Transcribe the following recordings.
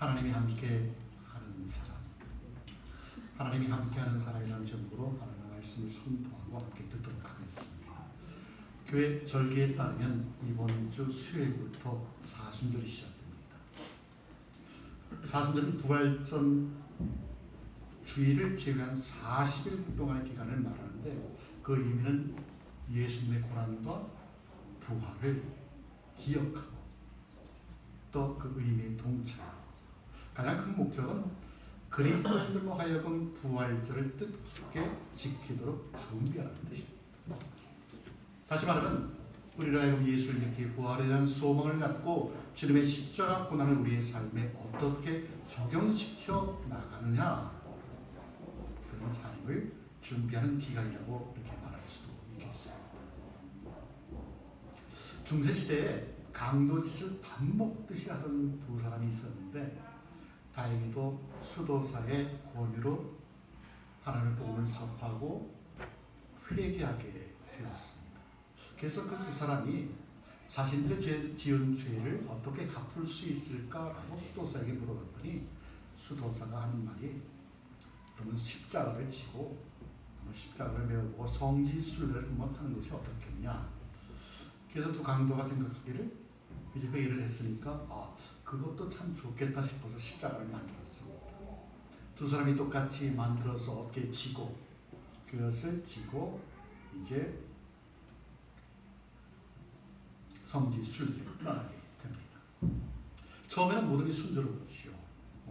하나님이 함께 하는 사람, 하나님이 함께 하는 사람이라는 제목으로 하나님의 말씀을 선포하고 함께 듣도록 하겠습니다. 교회 절기에 따르면 이번 주 수요일부터 사순절이 시작됩니다. 사순절은 부활절 주일을 제외한 40일 동안의 기간을 말하는데, 그 의미는 예수님의 고난과 부활을 기억하고 또 그 의미에 동참하고, 가장 큰 목적은 그리스도인들로 하여금 부활절을 뜻깊게 지키도록 준비하는 뜻입니다. 다시 말하면 우리로 하여금 예수를 믿기, 부활에 대한 소망을 갖고 주님의 십자가 고난을 우리의 삶에 어떻게 적용시켜 나가느냐, 그런 삶을 준비하는 기간이라고 이렇게 말할 수도 있겠습니다. 중세시대에 강도짓을 밥 먹듯이 하던 두 사람이 있었는데, 다행히도 수도사의 권유로 하나님의 복음을 접하고 회개하게 되었습니다. 그래서 그 두 사람이 자신들의 지은 죄를 어떻게 갚을 수 있을까라고 수도사에게 물어봤더니, 수도사가 하는 말이, 그러면 십자가를 지고 십자가를 메우고 성지순례를 한번 하는 것이 어떻겠냐. 그래서 두 강도가 생각하기를, 이제 회의를 했으니까 그것도 참 좋겠다 싶어서 십자가를 만들었습니다. 두 사람이 똑같이 만들어서 어깨에 지고, 그것을 지고 이제 성지순례를 떠나게 됩니다. 처음에는 모든 게 순조로웠죠.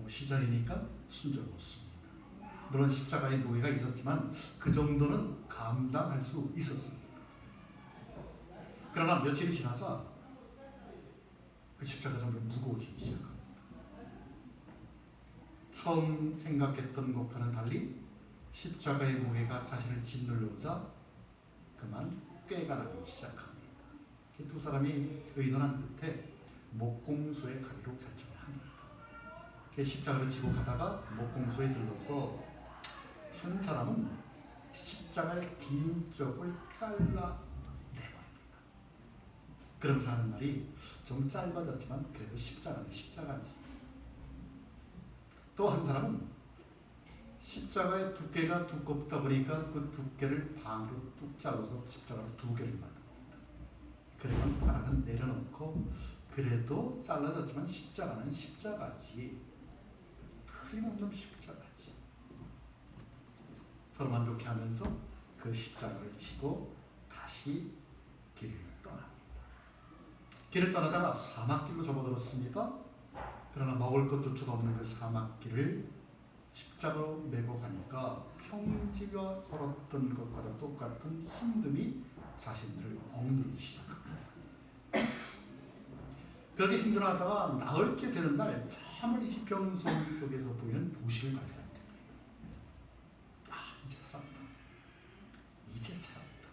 시작이니까 순조로웠습니다. 물론 십자가의 무게가 있었지만 그 정도는 감당할 수 있었습니다. 그러나 며칠이 지나자 그 십자가 점점 무거워지기 시작합니다. 처음 생각했던 것과는 달리 십자가의 무게가 자신을 짓눌러오자 그만 꾀가 나기 시작합니다. 두 사람이 의논한 끝에 목공소에 가기로 결정을 합니다. 십자가를 지고 가다가 목공소에 들러서 한 사람은 십자가의 긴 쪽을 잘라내버립니다. 그러면서 하는 말이, 좀 짧아졌지만 그래도 십자가는 십자가지. 또 한 사람은 십자가의 두께가 두껍다 보니까 그 두께를 반으로 뚝 잘라서 십자가를 두 개를 만듭니다. 그러면 하나는 내려놓고, 그래도 잘라졌지만 십자가는 십자가지, 틀림없는 십자가지. 서로 만족해 하면서 그 십자가를 지고 다시 길을 떠납니다. 길을 떠나다가 사막길로 접어들었습니다. 그러나 먹을 것조차도 없는 그 사막길을 십자가로 메고 가니까 평지가 걸었던 것과 똑같은 힘듦이 자신들을 억누르기 시작합니다. 그렇게 힘들어하다가 나흘째 되는 날, 저 멀리 평성 쪽에서 보이는 도시를 발견합니다. 이제 살았다. 이제 살았다.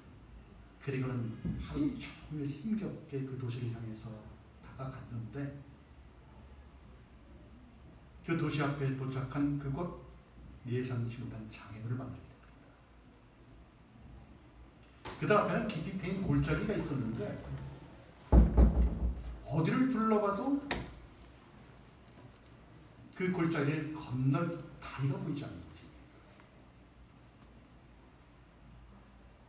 그리고는 하루 종일 힘겹게 그 도시를 향해서 다가갔는데, 그 도시 앞에 도착한 그곳, 예상치 못한 장애물을 만나게 됩니다. 그들 앞에는 깊이 패인 골짜기가 있었는데, 어디를 둘러봐도 그 골짜기를 건널 다리가 보이지 않는 것입니다.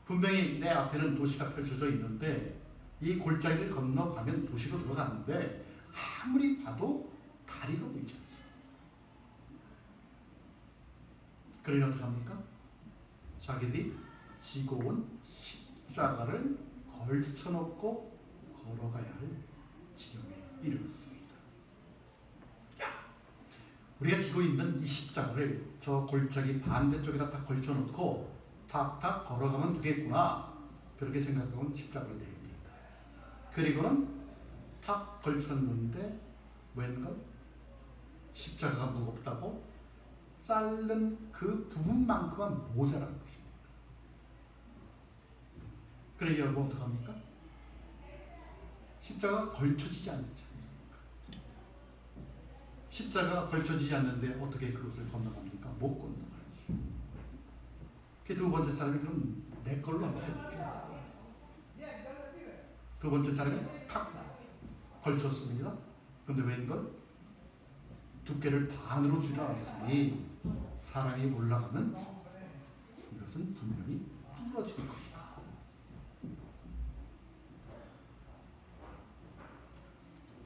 분명히 내 앞에는 도시가 펼쳐져 있는데, 이 골짜기를 건너가면 도시로 들어가는데 아무리 봐도 다리가 보이지 않습니다. 그러니 어떡합니까? 자기들이 지고 온 십자가를 걸쳐놓고 걸어가야 할 지경에 이르렀습니다. 우리가 지고 있는 이 십자가를 저 골짜기 반대쪽에다 딱 걸쳐놓고 탁탁 걸어가면 되겠구나, 그렇게 생각하고는 십자가를 내립니다. 그리고는 탁 걸쳤는데 웬걸? 십자가가 무겁다고 자른 그 부분만큼은 모자란 것입니다. 그래 여러분 어떡합니까? 십자가가 걸쳐지지 않지 않습니까? 십자가가 걸쳐지지 않는데 어떻게 그것을 건너갑니까? 못 건너가지. 그 두 번째 사람이, 그럼 내 걸로 한번 해볼게. 두 번째 사람이 탁 걸쳤습니다. 그런데 웬걸? 두께를 반으로 줄여놨으니 사람이 올라가면 이것은 분명히 부러질 것이다.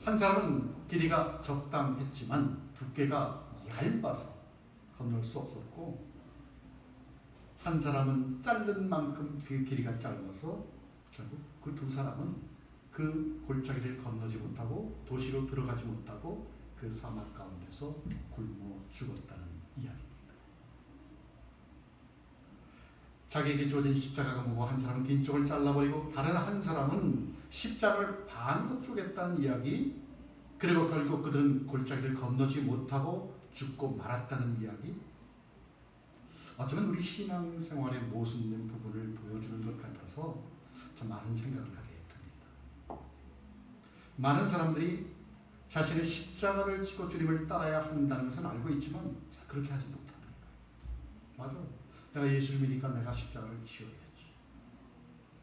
한 사람은 길이가 적당했지만 두께가 얇아서 건널 수 없었고, 한 사람은 자른 만큼 그 길이가 짧아서 결국 그 두 사람은 그 골짜기를 건너지 못하고 도시로 들어가지 못하고 그 사막 가운데서 굶어 죽었다는 이야기입니다. 자기에게 주어진 십자가가 무거워 한 사람은 긴 쪽을 잘라버리고 다른 한 사람은 십자가를 반으로 쪼갰다는 이야기, 그리고 결국 그들은 골짜기를 건너지 못하고 죽고 말았다는 이야기, 어쩌면 우리 신앙생활의 모순된 부분을 보여주는 것 같아서 참 많은 생각을 하게 됩니다. 많은 사람들이 자신의 십자가를 지고 주님을 따라야 한다는 것은 알고 있지만 그렇게 하지 못합니다. 맞아. 내가 예수를 믿으니까 내가 십자가를 지어야지.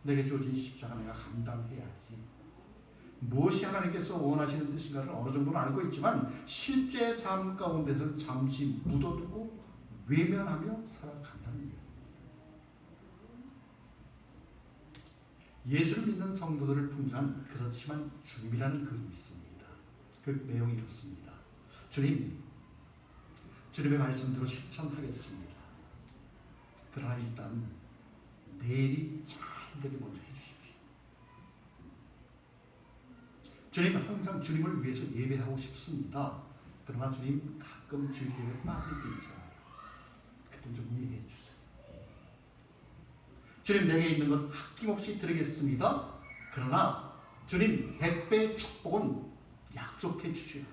내게 주어진 십자가 내가 감당해야지. 무엇이 하나님께서 원하시는 뜻인가를 어느 정도는 알고 있지만 실제 삶 가운데서는 잠시 묻어두고 외면하며 살아간다는 얘기입니다. 예수를 믿는 성도들을 풍자한 그렇지만 주님이라는 글이 있습니다. 그 내용이 이렇습니다. 주님, 주님의 말씀대로 실천하겠습니다. 그러나 일단 내일이 잘 되게 먼저 해주십시오. 주님, 항상 주님을 위해서 예배하고 싶습니다. 그러나 주님, 가끔 주일 예배 빠질 때 있잖아요. 그때 좀 이해해 주세요. 주님, 내게 있는 것 아낌없이 드리겠습니다. 그러나 주님, 100배의 축복은 약속해 주시오.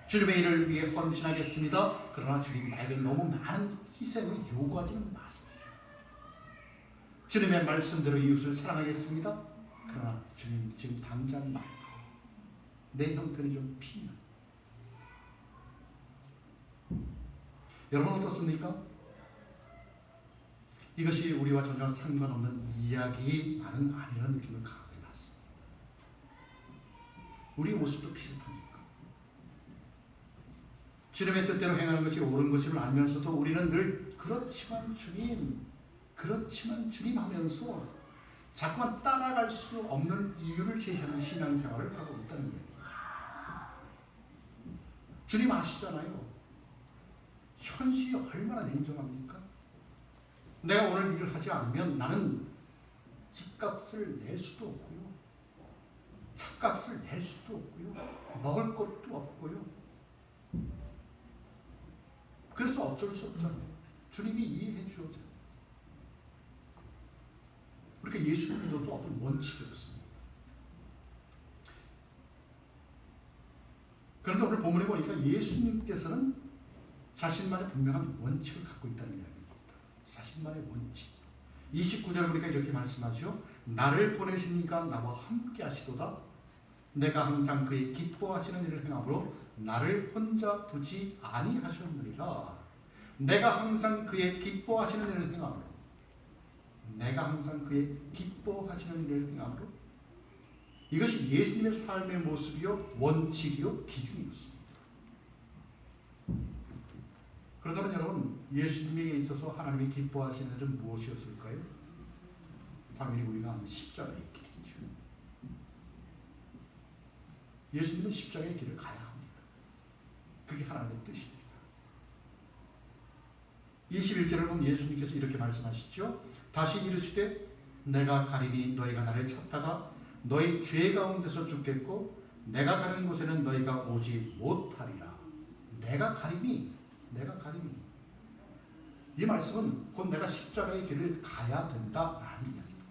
주님의 일을 위해 헌신하겠습니다. 그러나 주님, 나에게 너무 많은 희생을 요구하지는 마십시오. 주님의 말씀대로 이웃을 사랑하겠습니다. 그러나 주님, 지금 당장 말고 내 형편이 좀 피면. 여러분 어떻습니까? 이것이 우리와 전혀 상관없는 이야기만은 아니라는 느낌을 강하게 받습니다. 우리의 모습도 비슷합니까? 주님의 뜻대로 행하는 것이 옳은 것임을 알면서도 우리는 늘 그렇지만 주님 하면서 자꾸만 따라갈 수 없는 이유를 제시하는 신앙생활을 하고 있다는 얘기죠. 주님 아시잖아요. 현실이 얼마나 냉정합니까? 내가 오늘 일을 하지 않으면 나는 집값을 낼 수도 없고요. 차값을 낼 수도 없고요. 먹을 것도 없고요. 그래서 어쩔 수 없잖아요. 주님이 이해해 주었잖아요. 그러니까 예수를 믿어도 어떤 원칙이 없습니다. 그런데 오늘 본문에 보니까 예수님께서는 자신만의 분명한 원칙을 갖고 있다는 이야기입니다. 자신만의 원칙. 29절 보니까 이렇게 말씀하죠. 나를 보내신 이가 나와 함께 하시도다. 내가 항상 그의 기뻐하시는 일을 행함으로 나를 혼자 두지 아니하셨느니라. 내가 항상 그의 기뻐하시는 일을 행함으로, 내가 항상 그의 기뻐하시는 일을 행함으로, 이것이 예수님의 삶의 모습이요 원칙이요 기준이었습니다. 그렇다면 여러분, 예수님에게 있어서 하나님이 기뻐하시는 일은 무엇이었을까요? 당연히 우리가 아는 십자가의 길이죠. 예수님은 십자가의 길을 가야 합니다. 그게 하나님의 뜻입니다. 21절을 보면 예수님께서 이렇게 말씀하시죠. 다시 이르시되 내가 가리니 너희가 나를 찾다가 너희 죄 가운데서 죽겠고 내가 가는 곳에는 너희가 오지 못하리라. 내가 가리니 이 말씀은 곧 내가 십자가의 길을 가야 된다라는 이야기입니다.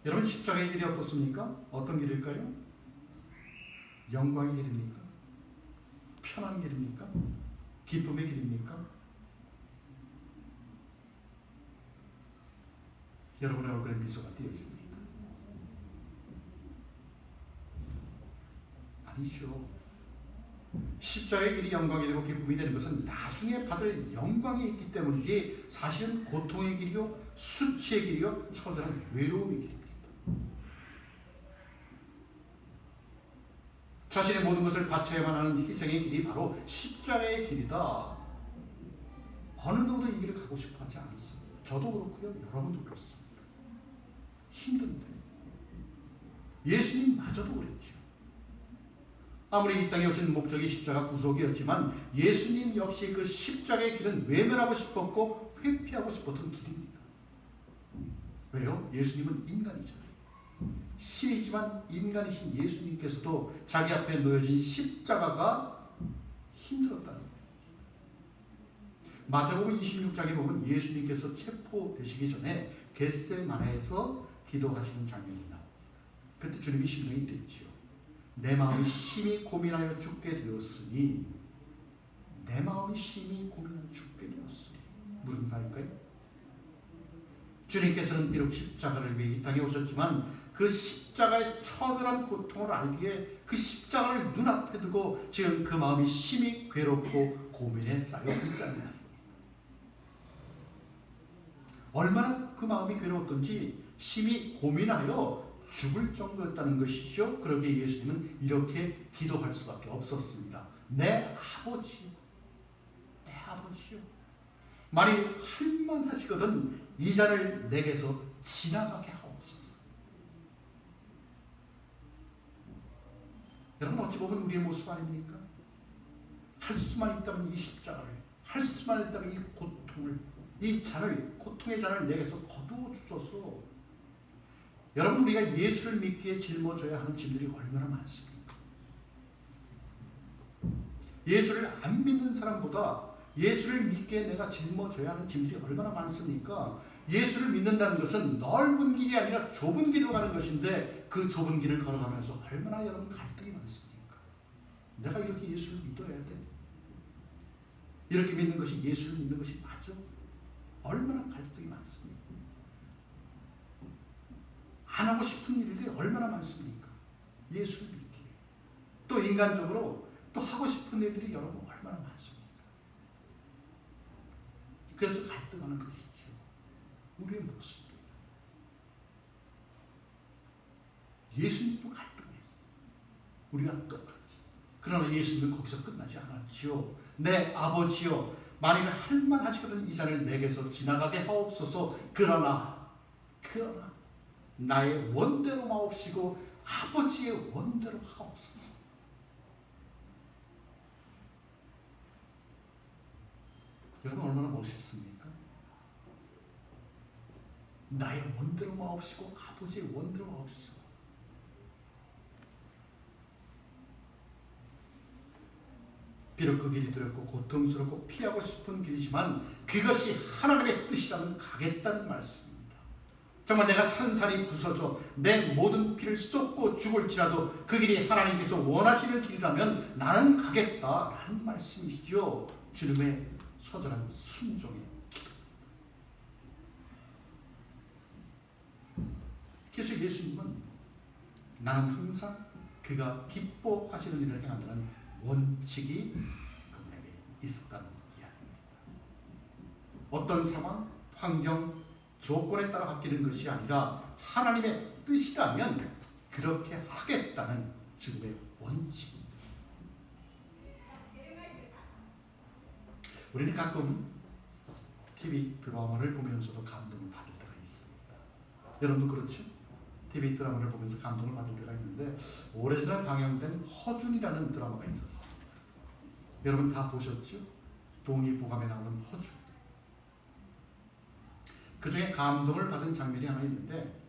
여러분, 십자가의 길이 어떻습니까? 어떤 길일까요? 영광의 길입니까? 편한 길입니까? 기쁨의 길입니까? 여러분의 얼굴에 미소가 띄어집니다. 아니죠. 십자가의 길이 영광이 되고 기쁨이 되는 것은 나중에 받을 영광이 있기 때문이지 사실은 고통의 길이요, 수치의 길이요, 처절한 외로움의 길입니다. 자신의 모든 것을 바쳐야만 하는 희생의 길이 바로 십자가의 길이다. 어느 누구도 이 길을 가고 싶어 하지 않습니다. 저도 그렇고요. 여러분도 그렇습니다. 힘든데. 예수님마저도 그랬죠. 아무리 이 땅에 오신 목적이 십자가 구속이었지만 예수님 역시 그 십자가의 길은 외면하고 싶었고 회피하고 싶었던 길입니다. 왜요? 예수님은 인간이잖아요. 신이지만 인간이신 예수님께서도 자기 앞에 놓여진 십자가가 힘들었다는 거예요. 마태복음 26장에 보면 예수님께서 체포되시기 전에 겟세마네에서 기도하시는 장면이 나옵니다. 그때 주님이 심정이 이랬지요. 내 마음이 심히 고민하여 죽게 되었으니, 내 마음이 심히 고민하여 죽게 되었으니 무슨 말일까요? 주님께서는 비록 십자가를 위해 이 땅에 오셨지만 그 십자가의 처절한 고통을 알기에 그 십자가를 눈앞에 두고 지금 그 마음이 심히 괴롭고 고민에 쌓여 있다는 말입니다. 얼마나 그 마음이 괴로웠던지 심히 고민하여 죽을 정도였다는 것이죠. 그러기에 예수님은 이렇게 기도할 수밖에 없었습니다. 내 아버지요, 내 아버지요, 만일 할만하시거든 이 잔을 내게서 지나가게 하옵소서. 여러분, 어찌 보면 우리의 모습 아닙니까? 할 수만 있다면 이 십자가를, 할 수만 있다면 이 고통을, 이 잔을, 고통의 잔을 내게서 거두어 주소서. 여러분, 우리가 예수를 믿기에 짊어져야 하는 짐들이 얼마나 많습니까? 예수를 안 믿는 사람보다 예수를 믿기에 내가 짊어져야 하는 짐들이 얼마나 많습니까? 예수를 믿는다는 것은 넓은 길이 아니라 좁은 길로 가는 것인데 그 좁은 길을 걸어가면서 얼마나 여러분 갈등이 많습니까? 내가 이렇게 예수를 믿어야 돼? 이렇게 믿는 것이 예수를 믿는 것이 맞아? 얼마나 갈등이 많습니까? 안 하고 싶은 일들이 얼마나 많습니까? 예수를 믿기에. 또 인간적으로 또 하고 싶은 일들이 여러분 얼마나 많습니까? 그래서 갈등하는 것이죠. 우리의 모습입니다. 예수님도 갈등했습니다. 우리가 똑같이. 그러나 예수님은 거기서 끝나지 않았지요. 내 아버지여, 만일 할만하시거든 이 잔을 내게서 지나가게 하옵소서. 그러나 나의 원대로 마옵시고 아버지의 원대로 하옵소서. 여러분, 얼마나 멋있습니까? 나의 원대로 마옵시고 아버지의 원대로 마옵시고. 비록 그 길이 두렵고 고통스럽고 피하고 싶은 길이지만 그것이 하나님의 뜻이라면 가겠다는 말씀입니다. 정말 내가 산산이 부서져 내 모든 피를 쏟고 죽을지라도 그 길이 하나님께서 원하시는 길이라면 나는 가겠다라는 말씀이시죠. 주님의 처절한 순종의 기도. 그래서 예수님은 나는 항상 그가 기뻐하시는 일을 행한다는 원칙이 그분에게 있었다는 이야기입니다. 어떤 상황, 환경, 조건에 따라 바뀌는 것이 아니라 하나님의 뜻이라면 그렇게 하겠다는 주님의 원칙입니다. 우리는 가끔 TV 드라마를 보면서도 감동을 받을 때가 있습니다. 여러분도 그렇죠? TV 드라마를 보면서 감동을 받을 때가 있는데 오래전에 방영된 허준이라는 드라마가 있었습니다. 여러분 다 보셨죠? 동의보감에 나오는 허준. 그 중에 감동을 받은 장면이 하나 있는데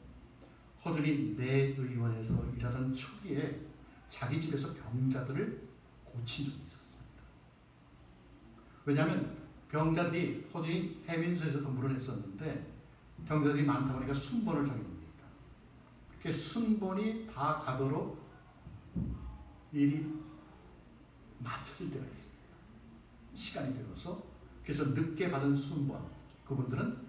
허준이 내의원에서 일하던 초기에 자기 집에서 병자들을 고친 적이 있었습니다. 왜냐하면 병자들이 허준이 해민소에서 근무를 했었는데 병자들이 많다 보니까 순번을 정해놓습니다. 그 순번이 다 가도록 일이 맞춰질 때가 있습니다. 시간이 되어서 그래서 늦게 받은 순번 그분들은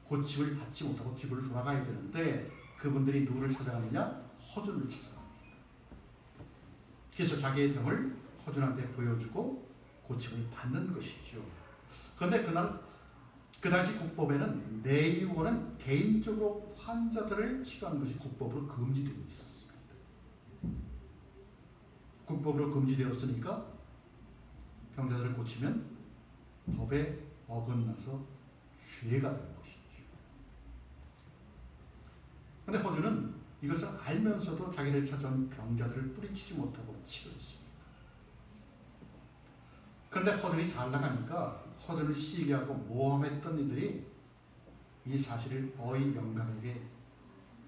고침을 받지 못하고 집으로 돌아가야 되는데 그분들이 누구를 찾아가느냐? 허준을 찾아갑니다. 그래서 자기의 병을 허준한테 보여주고 고침을 받는 것이죠. 그런데 그날 그 당시 국법에는 내의원은 개인적으로 환자들을 치료하는 것이 국법으로 금지되어 있었습니다. 율법으로 금지되었으니까 병자들을 고치면 법에 어긋나서 죄가 되는 것이죠. 그런데 호주는 이것을 알면서도 자기들 찾아온 병자들을 뿌리치지 못하고 치료했습니다. 그런데 허준이 잘 나가니까 허준을 시기하고 모함했던 이들이 이 사실을 어이 영감에게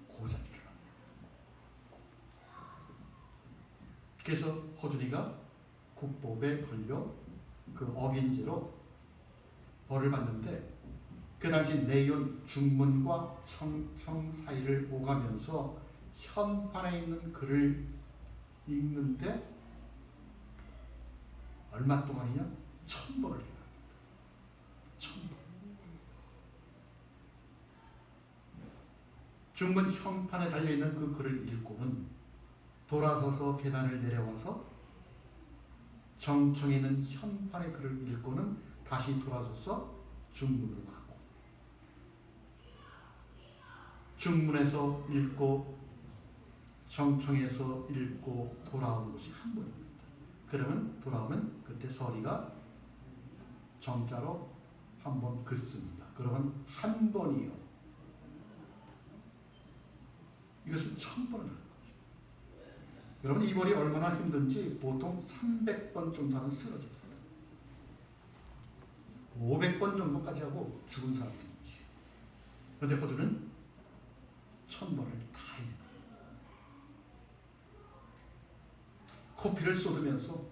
고자질을 합니다. 그래서 허준이가 국법에 걸려 그 어긴 죄로 벌을 받는데, 그 당시 내연 중문과 청청 사이를 오가면서 현판에 있는 글을 읽는데 얼마 동안이냐? 1000번을 해야 합니다. 1000번. 중문 현판에 달려있는 그 글을 읽고는 돌아서서 계단을 내려와서 정청에 있는 현판의 글을 읽고는 다시 돌아서서 중문으로 가고, 중문에서 읽고 정청에서 읽고 돌아오는 것이 한 번입니다. 그러면 돌아오면 그때 서리가 정자로 한 번 긋습니다. 그러면 한 번이요. 이것은 1000번을 하는 거죠. 여러분, 이 벌이 얼마나 힘든지 보통 300번 정도 하면 쓰러집니다. 500번 정도까지 하고 죽은 사람도 있지. 그런데 호주는 1000번을 다 해냅니다. 코피를 쏟으면서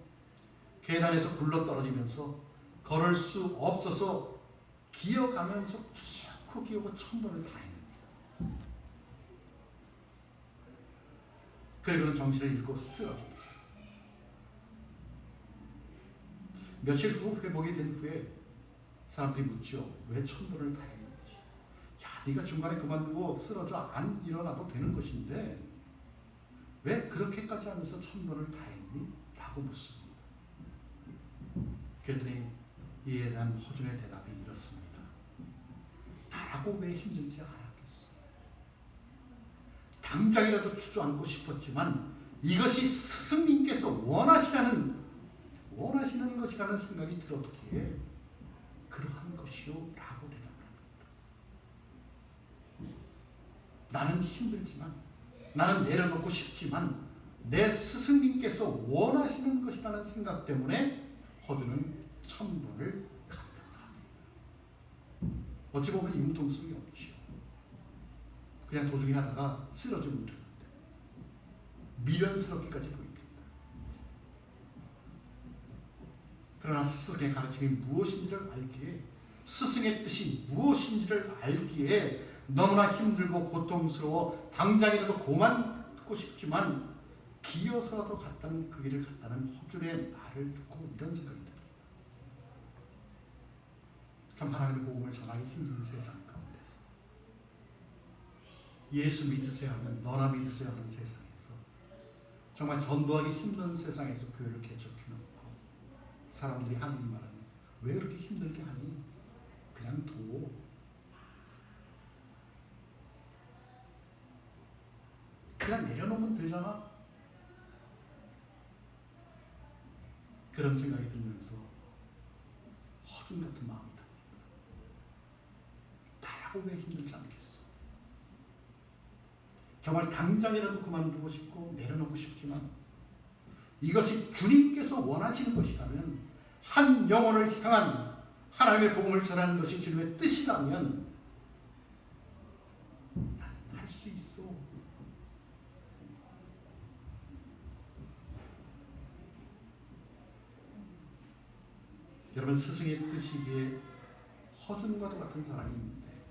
계단에서 굴러떨어지면서 걸을 수 없어서 기어가면서 쭉 기어고 1000번을 다 해냅니다. 그리고는 정신을 잃고 쓰러집니다. 며칠 후 회복이 된 후에 사람들이 묻죠. 왜 1000번을 다 했는지. 야, 네가 중간에 그만두고 쓰러져 안 일어나도 되는 것인데 왜 그렇게까지 하면서 1000번을 다 했니? 라고 묻습니다. 그랬더니 이에 대한 허준의 대답이 이렇습니다. 나라고 왜 힘들지 않았겠어? 당장이라도 주저앉고 싶었지만 이것이 스승님께서 원하시는 것이라는 생각이 들었기에 그러한 것이요 라고 대답을 합니다. 나는 힘들지만, 나는 내려놓고 싶지만 내 스승님께서 원하시는 것이라는 생각 때문에 허준은 1000번을 감당합니다. 어찌 보면 융통성이 없지요. 그냥 도중에 하다가 쓰러지면 되는데 미련스럽기까지 보입니다. 그러나 스승의 가르침이 무엇인지를 알기에, 스승의 뜻이 무엇인지를 알기에 너무나 힘들고 고통스러워 당장이라도 그만두고 싶지만 기어서라도 갔다는 그 길을 갔다는 허준의 말을 듣고 이런 생각이 듭니다. 참 하나님의 복음을 전하기 힘든 세상 가운데서 예수 믿으세요 하면 너나 믿으세요 하는 세상에서, 정말 전도하기 힘든 세상에서 교회를 개척해놓고 사람들이 하는 말은 왜 그렇게 힘들게 하니? 그냥 둬. 그냥 내려놓으면 되잖아. 그런 생각이 들면서 허준 같은 마음이 듭니다. 나라고 왜 힘들지 않겠어? 정말 당장이라도 그만두고 싶고 내려놓고 싶지만 이것이 주님께서 원하시는 것이라면, 한 영혼을 향한 하나님의 복음을 전하는 것이 주님의 뜻이라면 나는 할 수 있어. 여러분, 스승의 뜻이기에 허준과도 같은 사람이 있는데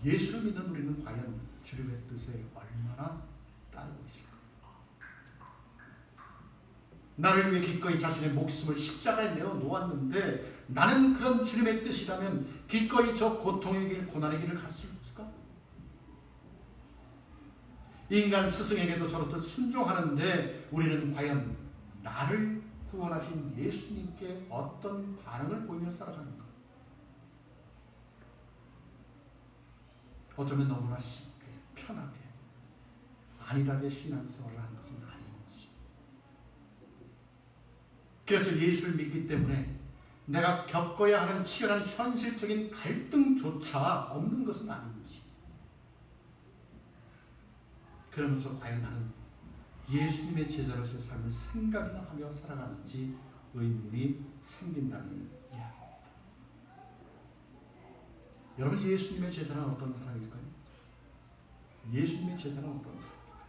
예수를 믿는 우리는 과연 주님의 뜻에 얼마나 따르고 있을까? 나를 위해 기꺼이 자신의 목숨을 십자가에 내어 놓았는데 나는 그런 주님의 뜻이라면 기꺼이 저 고통의 길, 고난의 길을 갈 수 있을까? 인간 스승에게도 저렇듯 순종하는데 우리는 과연 나를 구원하신 예수님께 어떤 반응을 보이며 살아가는가? 어쩌면 너무나 쉽게 편하게 안일하게 신앙생활을 하는 것은 아닌지, 그래서 예수를 믿기 때문에 내가 겪어야 하는 치열한 현실적인 갈등조차 없는 것은 아닌 것이. 그러면서 과연 나는 예수님의 제자로서의 삶을 생각이나 하며 살아가는지 의문이 생긴다는 이야기입니다. 여러분, 예수님의 제자는 어떤 사람일까요? 예수님의 제자는 어떤 사람일까요?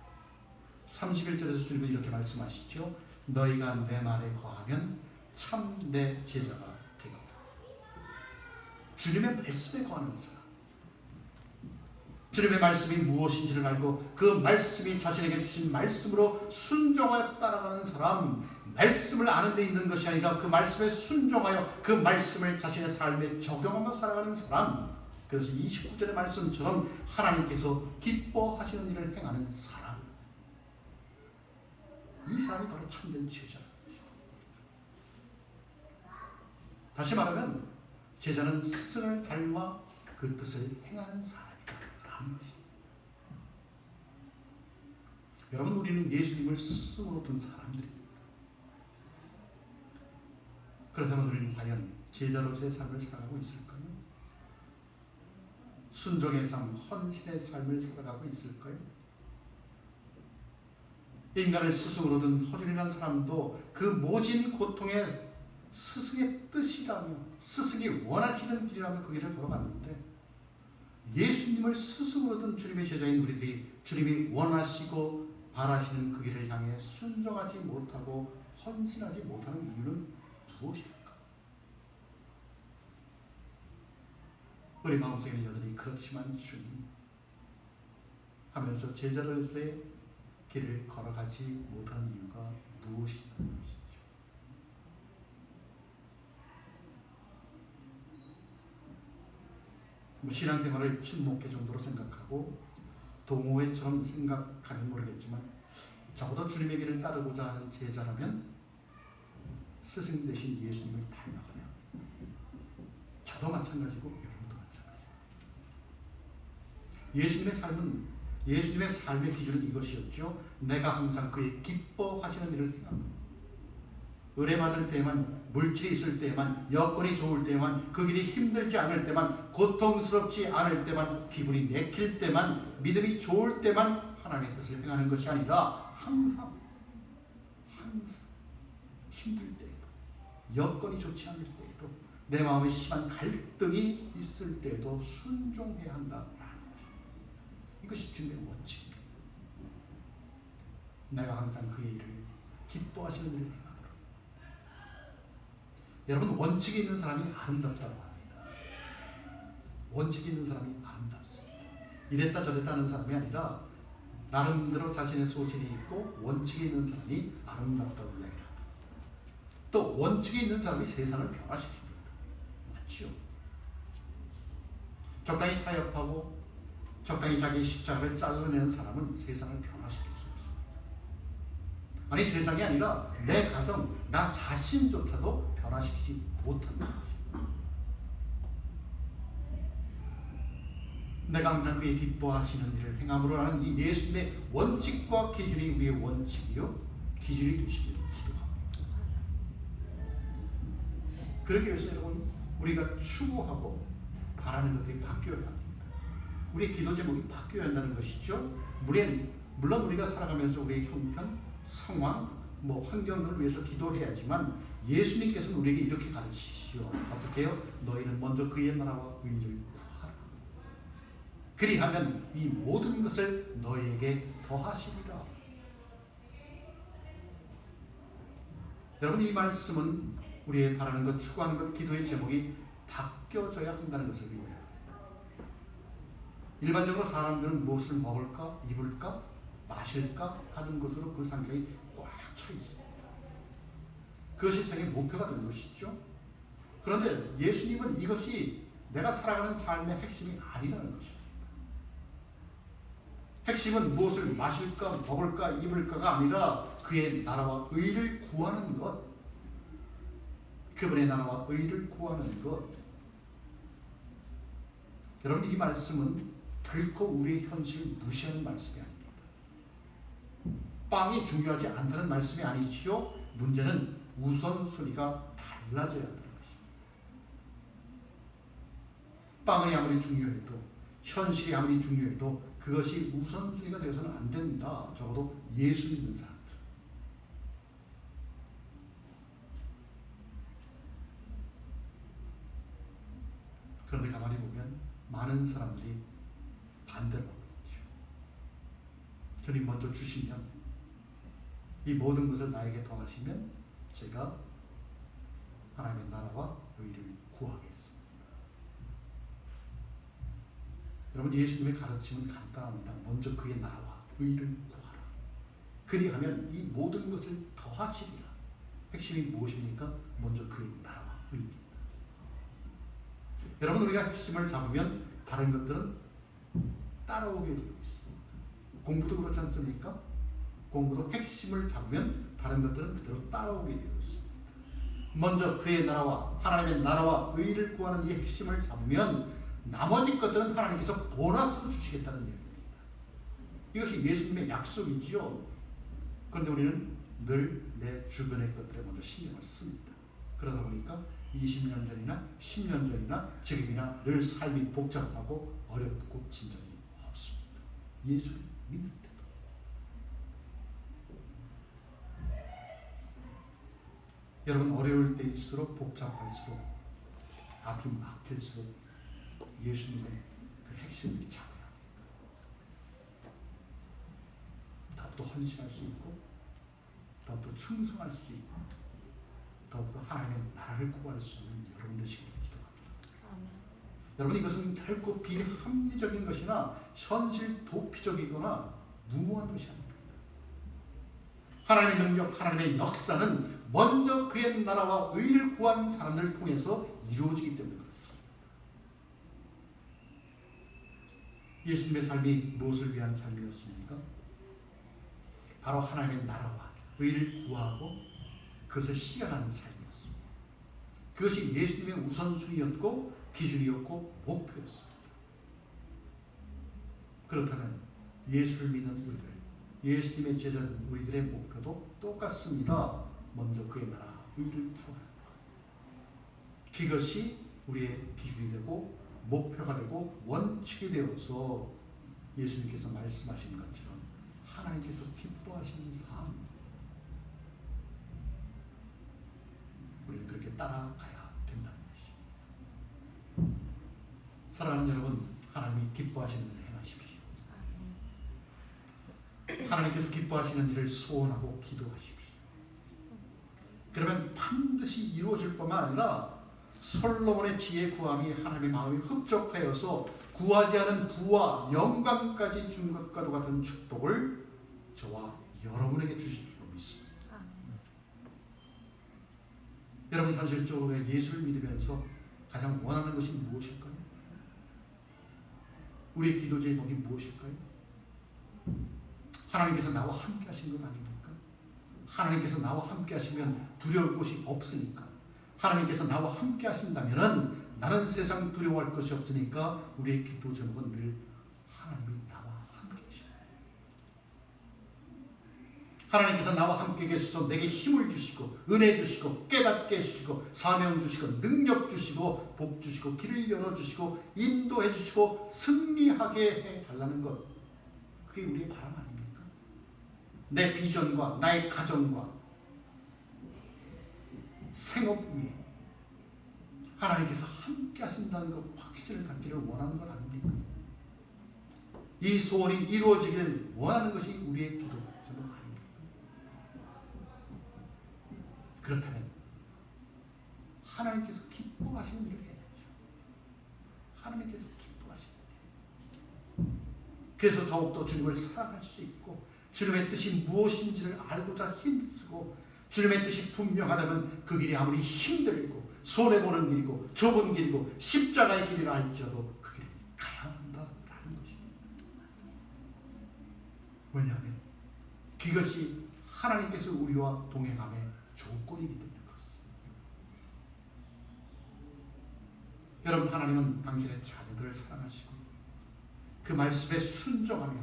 31절에서 주님은 이렇게 말씀하시죠. 너희가 내 말에 거하면 참 내 제자가 되겠다. 주님의 말씀에 거하는 사람, 주님의 말씀이 무엇인지를 알고 그 말씀이 자신에게 주신 말씀으로 순종하여 따라가는 사람, 말씀을 아는 데 있는 것이 아니라 그 말씀에 순종하여 그 말씀을 자신의 삶에 적용하며 살아가는 사람, 그래서 29절의 말씀처럼 하나님께서 기뻐하시는 일을 행하는 사람, 이 사람이 바로 참된 제자라는 것입니다. 다시 말하면 제자는 스승을 닮아 그 뜻을 행하는 사람이라는 것입니다. 여러분, 우리는 예수님을 스승으로 둔 사람들입니다. 그렇다면 우리는 과연 제자로서의 삶을 살아가고 있을까요? 순종의 삶, 헌신의 삶을 살아가고 있을까요? 인간을 스승으로 둔 허준이라는 사람도 그 모진 고통에 스승의 뜻이라며 스승이 원하시는 길이라며 그 길을 걸어갔는데, 예수님을 스승으로 둔 주님의 제자인 우리들이 주님이 원하시고 바라시는 그 길을 향해 순종하지 못하고 헌신하지 못하는 이유는 무엇일까? 우리 마음속에는 여전히 그렇지만 주님 하면서 제자로서의 길을 걸어가지 못하는 이유가 무엇이냐는 것이죠. 신앙생활을 친목회 정도로 생각하고 동호회처럼 생각하면 모르겠지만, 적어도 주님의 길을 따르고자 하는 제자라면 스승 되신 예수님을 닮아가야. 저도 마찬가지고 여러분도 마찬가지입니다. 예수님의 삶의 기준은 이것이었죠. 내가 항상 그의 기뻐하시는 일을 행합니다. 은혜 받을 때만, 물질이 있을 때만, 여건이 좋을 때만, 그 길이 힘들지 않을 때만, 고통스럽지 않을 때만, 기분이 내킬 때만, 믿음이 좋을 때만 하나님의 뜻을 행하는 것이 아니라 항상 힘들 때에도, 여건이 좋지 않을 때에도, 내 마음에 심한 갈등이 있을 때에도 순종해야 한다라는 것입니다. 이것이 주님의 원칙입니다. 내가 항상 그의 일을 기뻐하시는 일을 행함으로. 여러분, 원칙이 있는 사람이 아름답다고 합니다. 원칙이 있는 사람이 아름답습니다. 이랬다 저랬다 하는 사람이 아니라 나름대로 자신의 소신이 있고 원칙이 있는 사람이 아름답다고 이야기합니다. 또 원칙이 있는 사람이 세상을 변화시킵니다. 맞죠? 적당히 타협하고 적당히 자기 십자가를 잘라내는 사람은 세상을 변화시킬 수 없습니다. 아니, 세상이 아니라 내 가정, 나 자신조차도 변화시키지 못한다는 것입니다. 내가 항상 그의 기뻐하시는 일을 행함으로 하는 이 예수님의 원칙과 기준이 우리의 원칙이요 기준이 되시기를 기도합니다. 그렇기 위해서 여러분, 우리가 추구하고 바라는 것들이 바뀌어야 합니다. 우리의 기도 제목이 바뀌어야 한다는 것이죠. 물론 우리가 살아가면서 우리의 형편, 상황, 환경을 위해서 기도해야지만, 예수님께서는 우리에게 이렇게 가르치시죠. 어떻게 해요? 너희는 먼저 그의 나라와 의를 구하라. 그리하면 이 모든 것을 너희에게 더하시리라. 여러분, 이 말씀은 우리의 바라는 것, 추구하는 것, 기도의 제목이 바뀌어져야 한다는 것을 의미합니다. 일반적으로 사람들은 무엇을 먹을까, 입을까, 마실까 하는 것으로 그 상경이 꽉 차 있습니다. 그것이 세상의 목표가 된 것이죠. 그런데 예수님은 이것이 내가 살아가는 삶의 핵심이 아니라는 것입니다. 핵심은 무엇을 마실까, 먹을까, 입을까가 아니라 그의 나라와 의를 구하는 것, 그분의 나라와 의를 구하는 것. 여러분, 이 말씀은 결코 우리의 현실을 무시하는 말씀이 아닙니다. 빵이 중요하지 않다는 말씀이 아니지요. 문제는 우선순위가 달라져야 한다는 것입니다. 빵이 아무리 중요해도, 현실이 아무리 중요해도 그것이 우선순위가 되어서는 안 된다. 적어도 예수 믿는 사람들. 그런데 가만히 보면 많은 사람들이 반대로 하고 있죠. 주님 먼저 주시면, 이 모든 것을 나에게 더하시면 제가 하나님의 나라와 의를 구하겠습니다. 여러분, 예수님의 가르침은 간단합니다. 먼저 그의 나라와 의를 구하라. 그리하면 이 모든 것을 더하시리라. 핵심이 무엇입니까? 먼저 그의 나라와 의입니다. 여러분, 우리가 핵심을 잡으면 다른 것들은 따라오게 되어 있습니다. 공부도 그렇지 않습니까? 공부도 핵심을 잡으면 다른 것들은 그대로 따라오게 되어 있습니다. 먼저 그의 나라와 하나님의 나라와 의를 구하는 이 핵심을 잡으면 나머지 것들은 하나님께서 보너스로 주시겠다는 얘기입니다. 이것이 예수님의 약속이지요. 그런데 우리는 늘 내 주변의 것들에 먼저 신경을 씁니다. 그러다 보니까 20년 전이나 10년 전이나 지금이나 늘 삶이 복잡하고 어렵고 진전이 없습니다. 예수를 믿는 때도. 여러분, 어려울 때일수록 복잡할수록 앞이 막힐수록 예수님의 그 핵심을 잡아야 합니다. 더욱더 헌신할 수 있고, 더욱더 충성할 수 있고, 더욱더 하나님의 나라를 구할 수 있는 여러분 되시기를 기도합니다. 여러분, 이것은 결코 비합리적인 것이나 현실 도피적이거나 무모한 것이 아닙니다. 하나님의 능력, 하나님의 역사는 먼저 그의 나라와 의를 구한 사람들을 통해서 이루어지기 때문에 그렇습니다. 예수님의 삶이 무엇을 위한 삶이었습니까? 바로 하나님의 나라와 의를 구하고 그것을 실현하는 삶이었습니다. 그것이 예수님의 우선순위였고 기준이었고 목표였습니다. 그렇다면 예수를 믿는 우리들, 예수님의 제자된 우리들의 목표도 똑같습니다. 먼저 그의 나라, 의를 구하는 것. 그것이 우리의 기준이 되고 목표가 되고 원칙이 되어서 예수님께서 말씀하신 것처럼 하나님께서 기뻐하시는 삶, 우리는 그렇게 따라가야 된다는 것입니다. 사랑하는 여러분, 하나님이 기뻐하시는 일을 행하십시오. 하나님께서 기뻐하시는 일을 소원하고 기도하십시오. 그러면 반드시 이루어질 뿐만 아니라 솔로몬의 지혜 구함이 하나님의 마음이 흡족하여서 구하지 않은 부와 영광까지 준 것과도 같은 축복을 저와 여러분에게 주실 줄 믿습니다. 여러분, 현실적으로 예수를 믿으면서 가장 원하는 것이 무엇일까요? 우리의 기도 제목이 무엇일까요? 하나님께서 나와 함께 하신 것 아닙니까? 하나님께서 나와 함께 하시면 두려울 곳이 없으니까. 하나님께서 나와 함께 하신다면 나는 세상 두려워할 것이 없으니까 우리의 기도 제목은 늘 하나님이 나와 함께 계십니다. 하나님께서 나와 함께 계셔서 내게 힘을 주시고 은혜 주시고 깨닫게 해주시고 사명 주시고 능력 주시고 복 주시고 길을 열어주시고 인도해 주시고 승리하게 해달라는 것, 그게 우리의 바람 아닙니까? 내 비전과 나의 가정과 생업 위에 하나님께서 함께 하신다는 그 확신을 갖기를 원하는 것 아닙니까? 이 소원이 이루어지기를 원하는 것이 우리의 기도 제목 아닙니까? 그렇다면 하나님께서 기뻐하시는 일을 해야죠. 하나님께서 기뻐하시는 일. 그래서 더욱더 주님을 사랑할 수 있고 주님의 뜻이 무엇인지를 알고자 힘쓰고 주님의 뜻이 분명하다면 그 길이 아무리 힘들고 손해보는 길이고 좁은 길이고 십자가의 길이라 할지라도 그 길을 가야 한다라는 것입니다. 왜냐하면 그것이 하나님께서 우리와 동행함의 조건이기 때문에 그렇습니다. 여러분, 하나님은 당신의 자녀들을 사랑하시고 그 말씀에 순종하며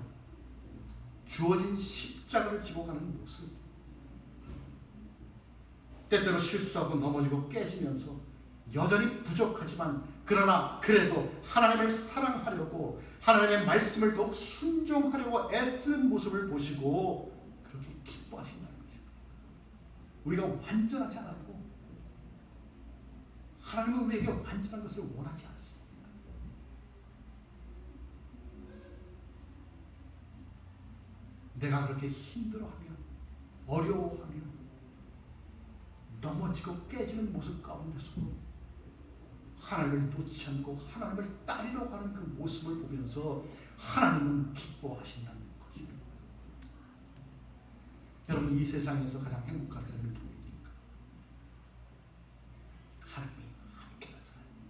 주어진 십자가를 지고 가는 모습, 때때로 실수하고 넘어지고 깨지면서 여전히 부족하지만 그러나 그래도 하나님을 사랑하려고 하나님의 말씀을 더욱 순종하려고 애쓰는 모습을 보시고 그렇게 기뻐하신다는 거죠. 우리가 완전하지 않아도 하나님은 우리에게 완전한 것을 원하지 않습니다. 내가 그렇게 힘들어하며 어려워하며 넘어지고 깨지는 모습 가운데서도 하나님을 놓지 않고 하나님을 따르려고 하는 그 모습을 보면서 하나님은 기뻐하신다는 것입니다. 여러분, 이 세상에서 가장 행복한 사람이 누구입니까? 하나님이 함께하는 사람입니다.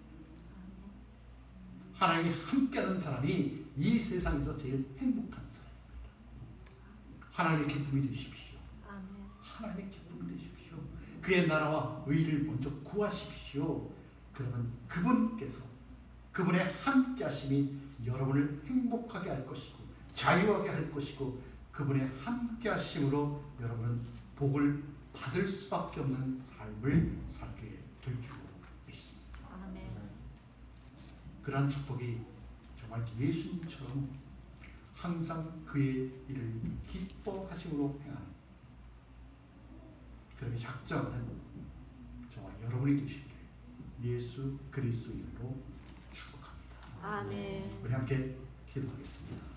하나님이 함께하는 사람이 이 세상에서 제일 행복한 사람입니다. 하나님의 기쁨이 되십시오. 하나님의 기쁨이 되십시오. 그의 나라와 의를 먼저 구하십시오. 그러면 그분께서 그분의 함께 하심이 여러분을 행복하게 할 것이고 자유하게 할 것이고 그분의 함께 하심으로 여러분은 복을 받을 수밖에 없는 삶을 살게 될 줄 믿습니다. 아멘. 그러한 축복이 정말 예수님처럼 항상 그의 일을 기뻐하심으로 행하는 그렇게 작정하는 저와 여러분이 되시기를 예수 그리스도 이름으로 축복합니다. 아멘. 우리 함께 기도하겠습니다.